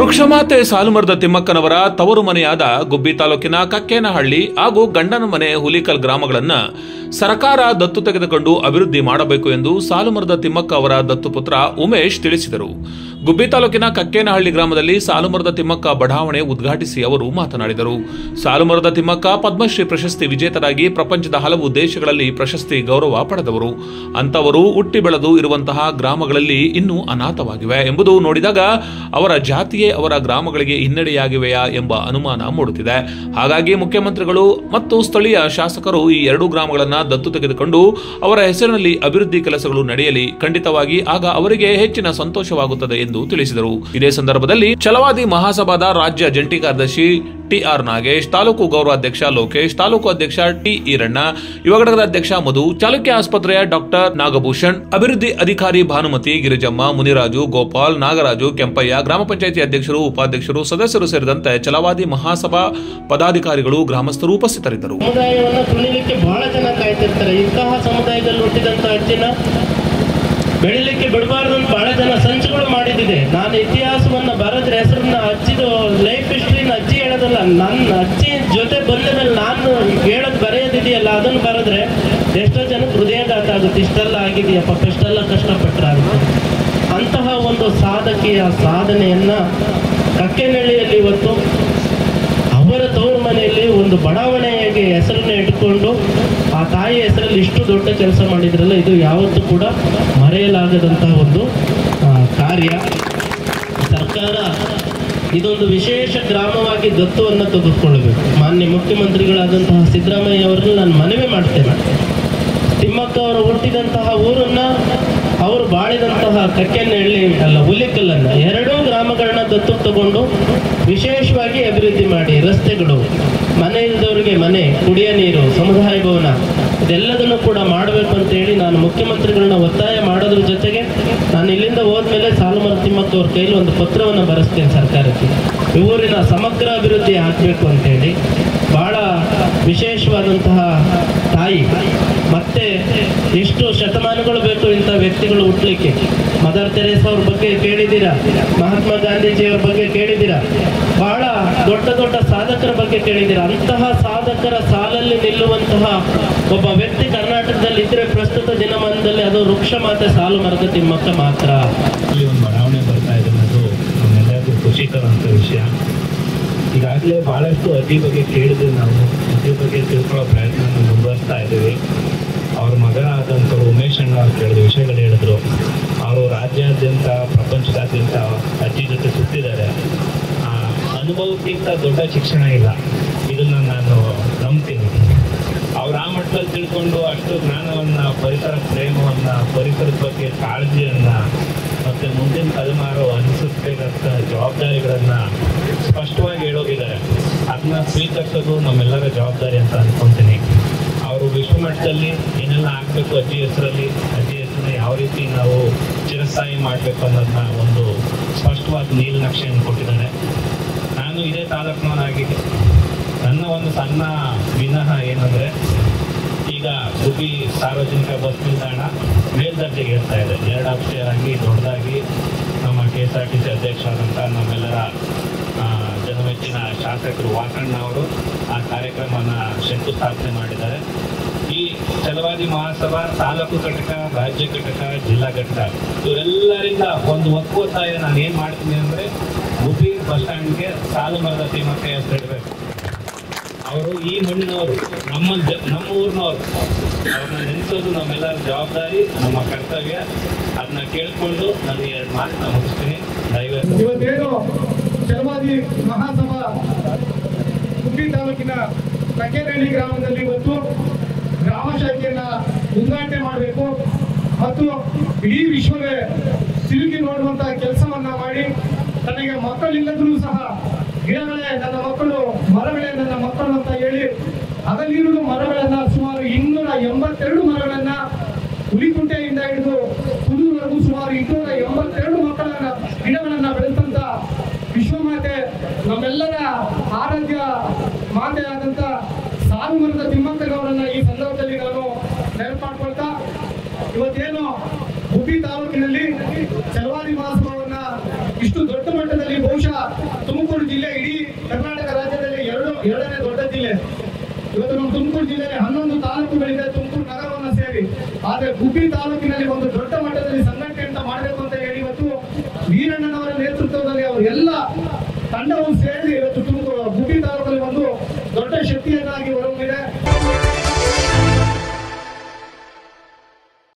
ವೃಕ್ಷಮಾತೆ ಸಾಲುಮರದ ತಿಮ್ಮಕ್ಕನವರ ತವರು ಮನೆಯಾದ ಗುಬ್ಬಿ ತಾಲೂಕಿನ ಕಕ್ಕೇನಹಳ್ಳಿ ಹಾಗೂ ಗಂಡನ ಮನೆ ಹುಲಿಕಲ್ ಗ್ರಾಮಗಳನ್ನ ಸರ್ಕಾರ ದತ್ತು ತೆಗೆದುಕೊಂಡು ಅಭಿವೃದ್ಧಿ ಮಾಡಬೇಕು ಎಂದು ಸಾಲುಮರದ ತಿಮ್ಮಕ್ಕ ಅವರ ದತ್ತುಪುತ್ರ ಉಮೇಶ್ ತಿಳಿಸಿದರು. ಗುಬ್ಬಿ ತಾಲೂಕಿನ ಕಕ್ಕೇನಹಳ್ಳಿ ಗ್ರಾಮದಲ್ಲಿ ಸಾಲುಮರದ ತಿಮ್ಮಕ್ಕ ಬಡಾವಣೆ ಉದ್ಘಾಟಿಸಿ ಅವರು ಮಾತನಾಡಿದರು. ಸಾಲುಮರದ ತಿಮ್ಮಕ್ಕ ಪದ್ಮಶ್ರೀ ಪ್ರಶಸ್ತಿ ವಿಜೇತರಾಗಿ ಪ್ರಪಂಚದ ಹಲವು ದೇಶಗಳಲ್ಲಿ ಪ್ರಶಸ್ತಿ ಗೌರವ ಪಡೆದವರು. ಅಂತವರು ಹುಟ್ಟಿ ಬೆಳೆದು ಇರುವಂತಹ ಗ್ರಾಮಗಳಲ್ಲಿ ಇನ್ನೂ ಅನಾಥವಾಗಿವೆ ಎಂಬುದು ನೋಡಿದಾಗ ಅವರ ಜಾತಿಯೇ ಅವರ ಗ್ರಾಮಗಳಿಗೆ ಹಿನ್ನಡೆಯಾಗಿವೆಯಾ ಎಂಬ ಅನುಮಾನ ಮೂಡುತ್ತಿದೆ. ಹಾಗಾಗಿ ಮುಖ್ಯಮಂತ್ರಿಗಳು ಮತ್ತು ಸ್ಥಳೀಯ ಶಾಸಕರು ಈ ಎರಡೂ ಗ್ರಾಮಗಳನ್ನು ದತ್ತು ತೆಗೆದುಕೊಂಡು ಅವರ ಹೆಸರಿನಲ್ಲಿ ಅಭಿವೃದ್ಧಿ ಕೆಲಸಗಳು ನಡೆಯಲಿ. ಖಂಡಿತವಾಗಿ ಆಗ ಅವರಿಗೆ ಹೆಚ್ಚಿನ ಸಂತೋಷವಾಗುತ್ತದೆ ಎಂದು ತಿಳಿಸಿದರು. ಇದೇ ಸಂದರ್ಭದಲ್ಲಿ ಛಲವಾದಿ ಮಹಾಸಭಾದ ರಾಜ್ಯ ಜಂಟಿ ಕಾರ್ಯದರ್ಶಿ ಟಿಆರ್ ನಾಗೇಶ್, ತಾಲೂಕು ಗೌರವಾಧ್ಯಕ್ಷ ಲೋಕೇಶ್, ತಾಲೂಕು ಅಧ್ಯಕ್ಷ ಟಿ ಈರಣ್ಣ, ಯುವ ಘಟಕದ ಅಧ್ಯಕ್ಷ ಮಧು, ಚಾಲುಕ್ಯ ಆಸ್ಪತ್ರೆಯ ಡಾಕ್ಟರ್ ನಾಗಭೂಷಣ್, ಅಭಿವೃದ್ಧಿ ಅಧಿಕಾರಿ ಭಾನುಮತಿ, ಗಿರಿಜಮ್ಮ, ಮುನಿರಾಜು, ಗೋಪಾಲ್, ನಾಗರಾಜು, ಕೆಂಪಯ್ಯ, ಗ್ರಾಮ ಪಂಚಾಯಿತಿ ಅಧ್ಯಕ್ಷರು, ಉಪಾಧ್ಯಕ್ಷರು, ಸದಸ್ಯರು ಸೇರಿದಂತೆ ಛಲವಾದಿ ಮಹಾಸಭಾ ಪದಾಧಿಕಾರಿಗಳು, ಗ್ರಾಮಸ್ಥರು ಉಪಸ್ಥಿತರಿದ್ದರು. ಸಮುದಾಯವನ್ನು ತುಳಿಲಿಕ್ಕೆ ಬಹಳ ಜನ ಕಾಯ್ತಿರ್ತಾರೆ. ಇಂತಹ ಸಮುದಾಯದಲ್ಲಿ ಹುಟ್ಟಿದಂತ ಅಜ್ಜಿನ ಬೆಳಿಲಿಕ್ಕೆ ಬಿಡಬಾರ್ದು ಅಂತ ಬಹಳ ಜನ ಸಂಚುಗಳು ಮಾಡಿದಿದೆ. ನಾನು ಇತಿಹಾಸವನ್ನ ಬರೆದ್ರೆ ಹೆಸರನ್ನ ಅಜ್ಜಿದು ಲೈಫ್ ಹಿಸ್ಟ್ರಿನ ಅಜ್ಜಿ ಹೇಳೋದಲ್ಲ, ನನ್ನ ಅಜ್ಜಿ ಜೊತೆ ಬಂದ ಮೇಲೆ ನಾನು ಹೇಳೋದು ಬರೆಯೋದಿದೆಯಲ್ಲ ಅದನ್ನು ಬರೆದ್ರೆ ಎಷ್ಟೋ ಜನಕ್ಕೆ ಹೃದಯಘಾತ ಆಗುತ್ತೆ. ಇಷ್ಟೆಲ್ಲ ಆಗಿದೆಯಪ್ಪ, ಇಷ್ಟೆಲ್ಲ ಕಷ್ಟಪಟ್ಟರಾಗುತ್ತೆ. ಅಂತಹ ಒಂದು ಸಾಧಕಿಯ ಸಾಧನೆಯನ್ನ ಕಕ್ಕೇನಹಳ್ಳಿಯಲ್ಲಿ ಇವತ್ತು ಅವರ ತವರು ಮನೆಯಲ್ಲಿ ಒಂದು ಬಡಾವಣೆಗೆ ಹೆಸರನ್ನ ಇಟ್ಕೊಂಡು ಆ ತಾಯಿ ಹೆಸರಲ್ಲಿ ಇಷ್ಟು ದೊಡ್ಡ ಕೆಲಸ ಮಾಡಿದ್ರಲ್ಲ, ಇದು ಯಾವತ್ತೂ ಕೂಡ ಮರೆಯಲಾಗದಂತಹ ಒಂದು ಕಾರ್ಯ. ಸರ್ಕಾರ ಇದೊಂದು ವಿಶೇಷ ಗ್ರಾಮವಾಗಿ ದತ್ತುವನ್ನು ತೆಗೆದುಕೊಳ್ಳಬೇಕು. ಮಾನ್ಯ ಮುಖ್ಯಮಂತ್ರಿಗಳಾದಂತಹ ಸಿದ್ದರಾಮಯ್ಯ ಅವರನ್ನು ನಾನು ಮನವಿ ಮಾಡ್ತೇನೆ. ತಿಮ್ಮಕ್ಕ ಅವರು ಹುಟ್ಟಿದಂತಹ ಊರನ್ನ, ಅವರು ಬಾಳಿದಂತಹ ಕಕ್ಕೇನಹಳ್ಳಿ ಅಲ್ಲ ಹುಲಿಕಲ್ಲನ್ನ, ಎರಡೂ ಗ್ರಾಮಗಳನ್ನ ದತ್ತು ತಗೊಂಡು ವಿಶೇಷವಾಗಿ ಅಭಿವೃದ್ಧಿ ಮಾಡಿ, ರಸ್ತೆಗಳು, ಮನೆ ಇಲ್ಲದವರಿಗೆ ಮನೆ, ಕುಡಿಯ ನೀರು, ಸಮುದಾಯ ಭವನ ಇದೆಲ್ಲದನ್ನು ಕೂಡ ಮಾಡಬೇಕು ಅಂತೇಳಿ ನಾನು ಮುಖ್ಯಮಂತ್ರಿಗಳನ್ನ ಒತ್ತಾಯ ಮಾಡೋದ್ರ ಜೊತೆಗೆ ನಾನು ಇಲ್ಲಿಂದ ಹೋದ್ಮೇಲೆ ಸಾಲುಮರದ ತಿಮ್ಮಕ್ಕ ಅವ್ರ ಕೈಲಿ ಒಂದು ಪತ್ರವನ್ನು ಬರೆಸ್ತೇನೆ ಸರ್ಕಾರಕ್ಕೆ. ಈ ಊರಿನ ಸಮಗ್ರ ಅಭಿವೃದ್ಧಿ ಆಗಬೇಕು ಅಂತೇಳಿ. ಬಹಳ ವಿಶೇಷವಾದಂತಹ ತಾಯಿ, ಮತ್ತೆ ಎಷ್ಟು ಶತಮಾನಗಳು ಬೇಕು ಇಂಥ ವ್ಯಕ್ತಿಗಳು ಹುಟ್ಟಲಿಕ್ಕೆ. ಮದರ್ ತೆರೇಸಾ ಅವ್ರ ಬಗ್ಗೆ ಕೇಳಿದ್ದೀರಾ, ಮಹಾತ್ಮ ಗಾಂಧೀಜಿಯವ್ರ ಬಗ್ಗೆ ಕೇಳಿದ್ದೀರಾ, ಬಹಳ ದೊಡ್ಡ ದೊಡ್ಡ ಸಾಧಕರ ಬಗ್ಗೆ ಕೇಳಿದ್ದೀರಾ. ಅಂತಹ ಸಾಧಕರ ಸಾಲಲ್ಲಿ ನಿಲ್ಲುವಂತಹ ಒಬ್ಬ ವ್ಯಕ್ತಿ ಕರ್ನಾಟಕದಲ್ಲಿ ಇದ್ರೆ ಪ್ರಸ್ತುತ ದಿನಮಾನದಲ್ಲಿ ಅದು ವೃಕ್ಷ ಮಾತೆ ಸಾಲುಮರದ ತಿಮ್ಮಕ್ಕ ಮಾತ್ರ. ಇಲ್ಲಿ ಒಂದು ಬಡಾವಣೆ ಬರ್ತಾ ಇದೆ ಅನ್ನೋದು ನಮ್ಮೆಲ್ಲರಿಗೂ ಖುಷಿಕರಂತ ವಿಷಯ. ಈಗಾಗಲೇ ಬಹಳಷ್ಟು ಅಜ್ಜಿ ಬಗ್ಗೆ ಕೇಳಿದ್ರೆ ನಾವು ಅಜ್ಜಿ ಬಗ್ಗೆ ತಿಳ್ಕೊಳ್ಳೋ ಪ್ರಯತ್ನ ಮುಂದುವರಿಸ್ತಾ ಇದ್ದೀವಿ. ಅವ್ರ ಮಗ ಆದಂಥವ್ರು ಉಮೇಶ್ ಅಣ್ಣ ಅವ್ರು ಕೇಳಿದ ವಿಷಯಗಳು ಹೇಳಿದ್ರು. ಅವರು ರಾಜ್ಯಾದ್ಯಂತ ಪ್ರಪಂಚದಾದ್ಯಂತ ಅಜ್ಜಿ ಜೊತೆ ಸುತ್ತಿದ್ದಾರೆ. ಅನುಭವಕ್ಕಿಂತ ದೊಡ್ಡ ಶಿಕ್ಷಣ ಇಲ್ಲ, ಇದನ್ನು ನಾನು ನಂಬ್ತೀನಿ. ಅವ್ರು ಆ ಮಟ್ಟದಲ್ಲಿ ತಿಳ್ಕೊಂಡು ಅಷ್ಟು ಜ್ಞಾನವನ್ನು, ಪರಿಸರ ಪ್ರೇಮವನ್ನು, ಪರಿಸರದ ಬಗ್ಗೆ ಕಾಳಜಿಯನ್ನು, ಮತ್ತು ಮುಂದಿನ ತಲೆಮಾರು ಅನಿಸಬೇಕಾದ ಜವಾಬ್ದಾರಿಗಳನ್ನು ಸ್ಪಷ್ಟವಾಗಿ ಹೇಳೋಗಿದ್ದಾರೆ. ಅದನ್ನ ಸ್ವೀಕರಿಸೋದು ನಮ್ಮೆಲ್ಲರ ಜವಾಬ್ದಾರಿ ಅಂತ ಅಂದ್ಕೊತೀನಿ. ಅವರು ವಿಶ್ವಮಟ್ಟದಲ್ಲಿ ಏನೆಲ್ಲ ಆಗಬೇಕು ಅಜ್ಜಿ ಹೆಸರಲ್ಲಿ, ಅಜ್ಜಿ ಹೆಸರನ್ನ ಯಾವ ರೀತಿ ನಾವು ಚಿರಸ್ಥಾಯಿ ಮಾಡಬೇಕು ಅನ್ನೋದನ್ನ ಒಂದು ಸ್ಪಷ್ಟವಾದ ನೀಲನಕ್ಷೆಯನ್ನು ಕೊಟ್ಟಿದ್ದಾರೆ. ನಾನು ಇದೇ ತಾಲೂಕಿನವನಾಗಿ ನನ್ನ ಒಂದು ಸಣ್ಣ ವಿನಃ ಏನಂದರೆ, ಈಗ ಗುಬ್ಬಿ ಸಾರ್ವಜನಿಕ ಬಸ್ ನಿಲ್ದಾಣ ಮೇಲ್ದರ್ಜೆಗೆ ಏರ್ತಾ ಇದೆ. 2 ಅಕ್ಷರಾಗಿ ದೊಡ್ಡದಾಗಿ ನಮ್ಮ KSRTC ಅಧ್ಯಕ್ಷರಾದಂಥ ನಮ್ಮೆಲ್ಲರ ಜನಮೆಚ್ಚಿನ ಶಾಸಕರು ವಾಕಣ್ಣ ಅವರು ಆ ಕಾರ್ಯಕ್ರಮವನ್ನು ಶಂಕುಸ್ಥಾಪನೆ ಮಾಡಿದ್ದಾರೆ. ಈ ಛಲವಾದಿ ಮಹಾಸಭಾ ತಾಲೂಕು ಘಟಕ, ರಾಜ್ಯ ಘಟಕ, ಜಿಲ್ಲಾ ಘಟಕ ಇವರೆಲ್ಲರಿಂದ ಒಂದು ಒಕ್ಕೂತಾಯ ನಾನು ಏನು ಮಾಡ್ತೀನಿ ಅಂದರೆ, ಗುಬ್ಬಿ ಬಸ್ ಸ್ಟ್ಯಾಂಡ್ಗೆ ಸಾಲುಮರದ ತಿಮ್ಮಕ್ಕ ಹೆಸರಿಡಬೇಕು. ಅವರು ಈ ಮಣ್ಣಿನವರು, ನಮ್ಮ ಊರಿನವರು. ಅವ್ರನ್ನ ನೆನೆಸೋದು ನಮ್ಮೆಲ್ಲರ ಜವಾಬ್ದಾರಿ, ನಮ್ಮ ಕರ್ತವ್ಯ. ಅದನ್ನ ಕೇಳಿಕೊಂಡು ನಾನು 2 ಮಾತನ್ನ ಮುಗಿಸ್ತೀನಿ. ಇವತ್ತೇನು ಛಲವಾದಿ ಮಹಾಸಭಾ ಗುಬ್ಬಿ ತಾಲೂಕಿನ ಕಕ್ಕೇನಹಳ್ಳಿ ಗ್ರಾಮದಲ್ಲಿ ಇವತ್ತು ಗ್ರಾಮ ಶಾಖೆಯನ್ನ ಉದ್ಘಾಟನೆ ಮಾಡಬೇಕು ಮತ್ತು ಇಡೀ ವಿಶ್ವವೇ ತಿರುಗಿ ನೋಡುವಂತಹ ಕೆಲಸವನ್ನ ಮಾಡಿ, ತನಗೆ ಮಕ್ಕಳಿಲ್ಲದ್ರೂ ಸಹ ಗಿಡಗಳೇ ನನ್ನ ಮಕ್ಕಳು, ಮರಗಳೇ ನನ್ನ ಮಕ್ಕಳು ಅಂತ ಹೇಳಿ ಹಗಲಿರುಳು ಮರಗಳನ್ನ ಸುಮಾರು 282 ಮರಗಳನ್ನ ಹುಲಿಕುಂಟೆಯಿಂದ ಹಿಡಿದು ಕುದೂರವರೆಗೂ ಸುಮಾರು 282 ಗಿಡಗಳನ್ನ ಬೆಳೆದಂತ ವಿಶ್ವಮಾತೆ, ನಮ್ಮೆಲ್ಲರ ಆರಾಧ್ಯ ಮಾತೆ ಆದಂತ ಸಾಲುಮರದ ತಿಮ್ಮಕ್ಕನವರನ್ನ ಈ ಸಂದರ್ಭದಲ್ಲಿ ನಾನು ನೆನಪು ಮಾಡ್ಕೊಳ್ತಾ, ಇವತ್ತೇನು ಗುಬ್ಬಿ ತಾಲೂಕಿನಲ್ಲಿ ಚಲವಾದಿ ಮಹಾಸಭಾವನ್ನ ಇಷ್ಟು ದೊಡ್ಡ ಮಟ್ಟದಲ್ಲಿ ಬಹುಶಃ ತುಮಕೂರು ಜಿಲ್ಲೆ ಇಡೀ ಕರ್ನಾಟಕ ರಾಜ್ಯದಲ್ಲಿ ಎರಡನೇ ದೊಡ್ಡ ಜಿಲ್ಲೆ. ಇವತ್ತು ನಮ್ಮ ತುಮಕೂರು ಜಿಲ್ಲೆಯಲ್ಲಿ 11 ತಾಲೂಕುಗಳಿದೆ ತುಮಕೂರು ನಗರವನ್ನ ಸೇರಿ. ಆದ್ರೆ ಗುಬ್ಬಿ ತಾಲೂಕಿನಲ್ಲಿ ಒಂದು ದೊಡ್ಡ ಮಟ್ಟದಲ್ಲಿ ಸಂಘಟನೆ ಅಂತ ಮಾಡಬೇಕು ಅಂತ ಹೇಳಿ ಇವತ್ತು ವೀರಣ್ಣನವರ ನೇತೃತ್ವದಲ್ಲಿ ಅವರು ಎಲ್ಲ ತಂಡವನ್ನು ಸೇರಿ ಇವತ್ತು